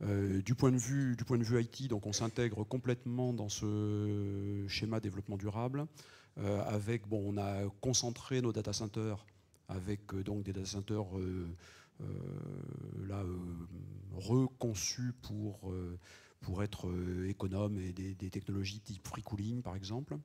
Du point de vue IT, donc on s'intègre complètement dans ce schéma développement durable. On a concentré nos data centers avec donc des data centers reconçus pour être économes et des technologies type free cooling par exemple.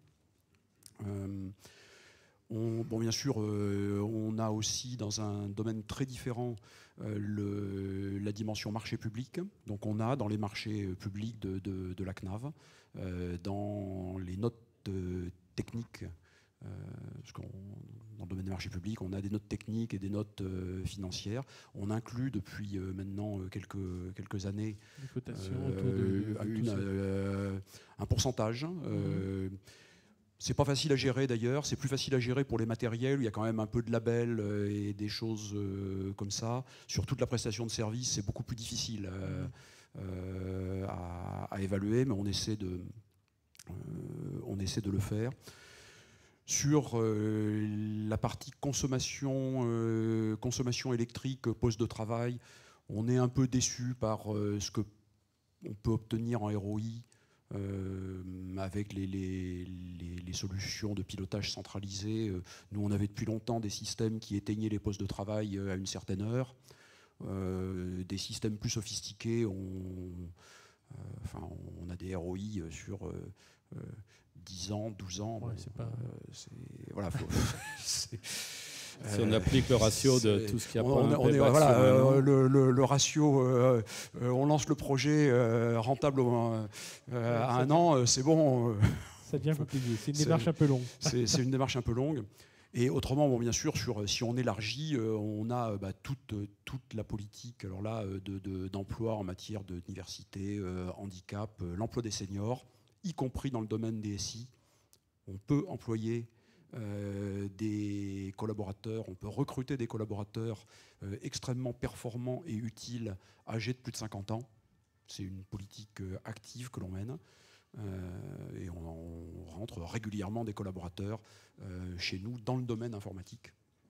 Bien sûr, on a aussi dans un domaine très différent la dimension marché public. Donc on a dans les marchés publics de la CNAV, dans les notes techniques, dans le domaine des marchés publics, on a des notes techniques et des notes financières. On inclut depuis maintenant quelques années un pourcentage. C'est pas facile à gérer d'ailleurs, c'est plus facile à gérer pour les matériels, où il y a quand même un peu de label et des choses comme ça. Sur toute la prestation de service, c'est beaucoup plus difficile à évaluer, mais on essaie de le faire. Sur la partie consommation électrique, poste de travail, on est un peu déçu par ce qu'on peut obtenir en ROI avec les solutions de pilotage centralisé. Nous, on avait depuis longtemps des systèmes qui éteignaient les postes de travail à une certaine heure. Des systèmes plus sophistiqués, on a des ROI sur 10 ans, 12 ans. Ouais, voilà, si on applique le ratio de tout ce qu'il y a le ratio, on lance le projet rentable à un an, c'est bon. Ça devient compliqué. C'est une démarche un peu longue. C'est une démarche un peu longue. Et autrement, bien sûr, si on élargit, on a toute la politique d'emploi en matière de diversité, handicap, l'emploi des seniors, y compris dans le domaine des SI. On peut employer des collaborateurs, on peut recruter des collaborateurs extrêmement performants et utiles, âgés de plus de 50 ans. C'est une politique active que l'on mène. Et on rentre régulièrement des collaborateurs chez nous dans le domaine informatique.